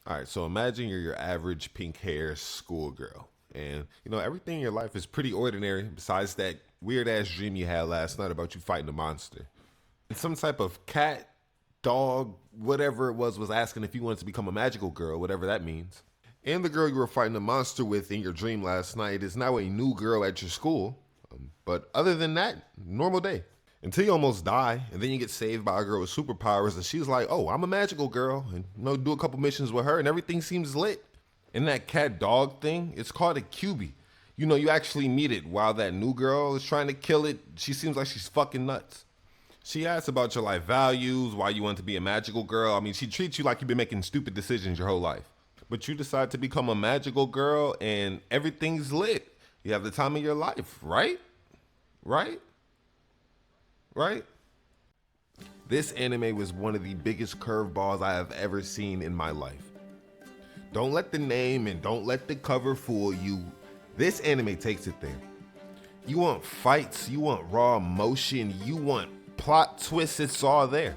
All right, so imagine you're your average pink hair schoolgirl. And, everything in your life is pretty ordinary besides that weird ass dream you had last night about you fighting a monster. And some type of cat, dog, whatever it was asking if you wanted to become a magical girl, whatever that means. And the girl you were fighting a monster with in your dream last night is now a new girl at your school. But other than that, normal day. Until you almost die, and then you get saved by a girl with superpowers, and she's like, "Oh, I'm a magical girl," and do a couple missions with her, and everything seems lit. And that cat dog thing, it's called a QB. You actually meet it while that new girl is trying to kill it. She seems like she's fucking nuts. She asks about your life values, why you want to be a magical girl. I mean, she treats you like you've been making stupid decisions your whole life. But you decide to become a magical girl, and everything's lit. You have the time of your life, right? Right? Right? This anime was one of the biggest curveballs I have ever seen in my life. Don't let the name and don't let the cover fool you. This anime takes it there. You want fights, you want raw emotion, you want plot twists, it's all there.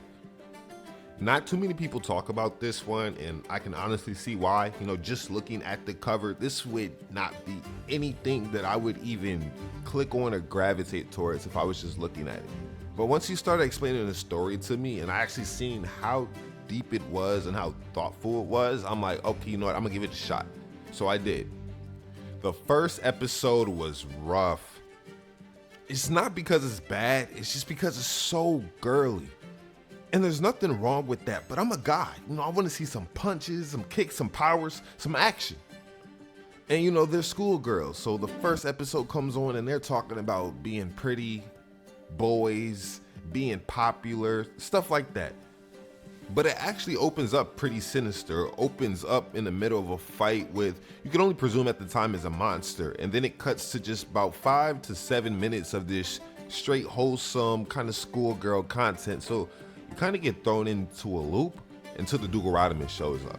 Not too many people talk about this one, and I can honestly see why. Just looking at the cover, this would not be anything that I would even click on or gravitate towards if I was just looking at it. But once you started explaining the story to me, and I actually seen how deep it was and how thoughtful it was, I'm like, okay, you know what? I'm gonna give it a shot. So I did. The first episode was rough. It's not because it's bad, it's just because it's so girly. And there's nothing wrong with that, but I'm a guy. I want to see some punches, some kicks, some powers, some action. And they're schoolgirls, so the first episode comes on and they're talking about being pretty, boys, being popular, stuff like that. But it actually opens up pretty sinister, opens up in the middle of a fight with, you can only presume at the time is a monster, and then it cuts to just about 5 to 7 minutes of this straight wholesome kind of schoolgirl content. So you kind of get thrown into a loop until the Deuteronomy shows up.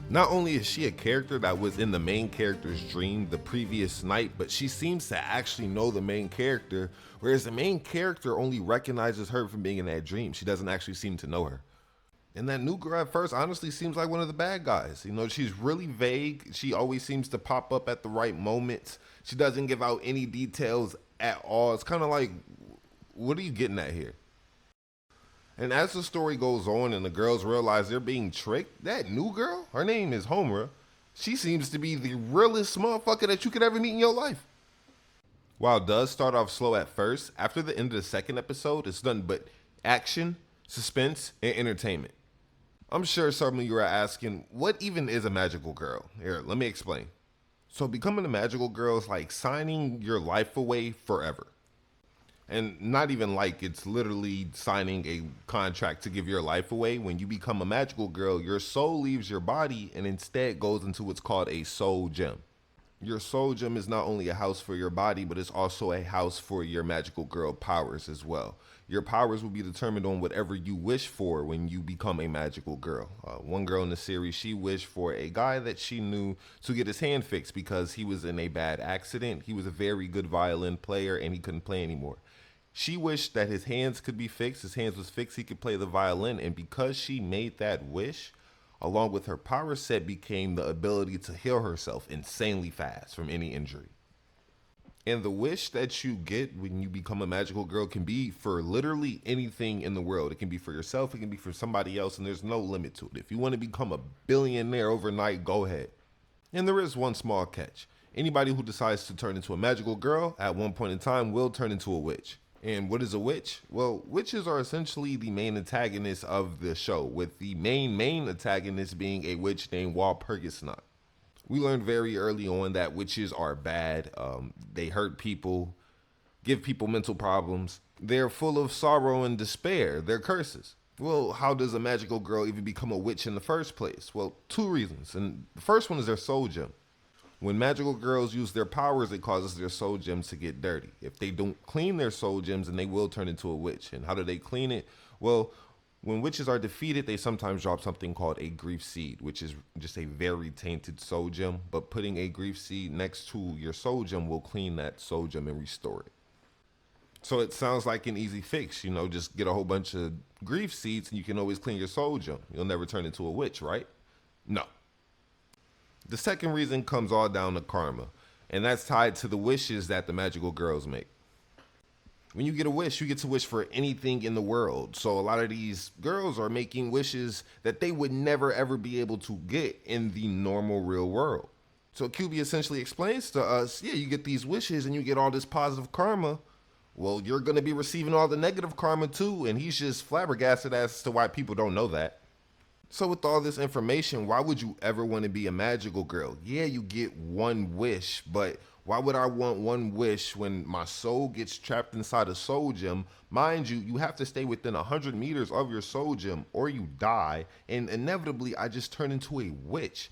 Not only is she a character that was in the main character's dream the previous night, but she seems to actually know the main character, whereas the main character only recognizes her from being in that dream. She doesn't actually seem to know her. And that new girl at first honestly seems like one of the bad guys. She's really vague. She always seems to pop up at the right moments. She doesn't give out any details at all. It's kind of like, what are you getting at here? And as the story goes on and the girls realize they're being tricked, that new girl, her name is Homura, she seems to be the realest motherfucker that you could ever meet in your life. While it does start off slow at first, after the end of the second episode, it's nothing but action, suspense, and entertainment. I'm sure some of you are asking, what even is a magical girl? Here, let me explain. So becoming a magical girl is like signing your life away forever. And not even like it's literally signing a contract to give your life away. When you become a magical girl, your soul leaves your body and instead goes into what's called a soul gem. Your soul gem is not only a house for your body, but it's also a house for your magical girl powers as well. Your powers will be determined on whatever you wish for when you become a magical girl. One girl in the series, she wished for a guy that she knew to get his hand fixed because he was in a bad accident. He was a very good violin player and he couldn't play anymore. She wished that his hands could be fixed. His hands was fixed. He could play the violin. And because she made that wish, along with her power set became the ability to heal herself insanely fast from any injury. And the wish that you get when you become a magical girl can be for literally anything in the world. It can be for yourself, it can be for somebody else, and there's no limit to it. If you want to become a billionaire overnight, go ahead. And there is one small catch. Anybody who decides to turn into a magical girl at one point in time will turn into a witch. And what is a witch? Well, witches are essentially the main antagonists of the show, with the main antagonist being a witch named Walpurgisnacht. We learned very early on that witches are bad. They hurt people, give people mental problems. They're full of sorrow and despair. They're curses. Well, how does a magical girl even become a witch in the first place? Well, two reasons. And the first one is their soul gem. When magical girls use their powers, it causes their soul gems to get dirty. If they don't clean their soul gems, then they will turn into a witch. And how do they clean it? Well, when witches are defeated, they sometimes drop something called a grief seed, which is just a very tainted soul gem. But putting a grief seed next to your soul gem will clean that soul gem and restore it. So it sounds like an easy fix, just get a whole bunch of grief seeds and you can always clean your soul gem. You'll never turn into a witch, right? No. The second reason comes all down to karma, and that's tied to the wishes that the magical girls make. When you get a wish, you get to wish for anything in the world. So a lot of these girls are making wishes that they would never ever be able to get in the normal real world. So QB essentially explains to us, yeah, you get these wishes and you get all this positive karma. Well, you're going to be receiving all the negative karma too. And he's just flabbergasted as to why people don't know that. So with all this information, why would you ever want to be a magical girl? Yeah, you get one wish, but why would I want one wish when my soul gets trapped inside a soul gem? Mind you, you have to stay within 100 meters of your soul gem or you die. And inevitably, I just turn into a witch.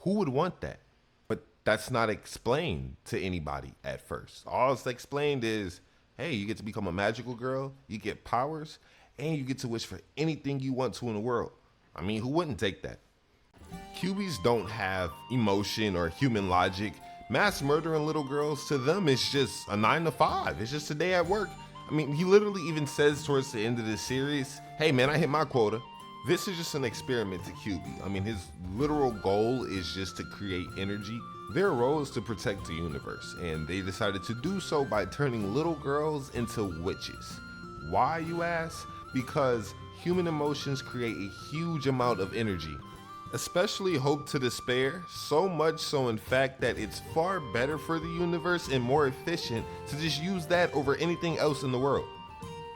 Who would want that? But that's not explained to anybody at first. All it's explained is, hey, you get to become a magical girl, you get powers, and you get to wish for anything you want to in the world. I mean, who wouldn't take that? Cubies don't have emotion or human logic. Mass murdering little girls, to them, it's just a 9 to 5. It's just a day at work. I mean, he literally even says towards the end of the series, hey man, I hit my quota. This is just an experiment to QB. I mean, his literal goal is just to create energy. Their role is to protect the universe, and they decided to do so by turning little girls into witches. Why, you ask? Because human emotions create a huge amount of energy, especially hope to despair, so much so in fact that it's far better for the universe and more efficient to just use that over anything else in the world.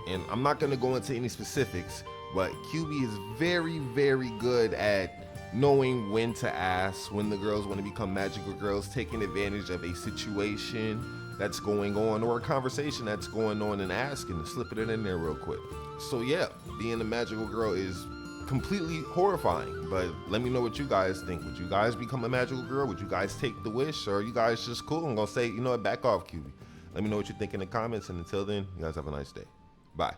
And I'm not going to go into any specifics, but QB is very, very good at knowing when to ask, when the girls want to become magical girls, taking advantage of a situation that's going on or a conversation that's going on and asking and slipping it in there real quick. So yeah, being a magical girl is completely horrifying, but let me know what you guys think. Would you guys become a magical girl? Would you guys take the wish, or are you guys just cool and gonna say, you know what, back off, QB? Let me know what you think in the comments, and until then, you guys have a nice day. Bye.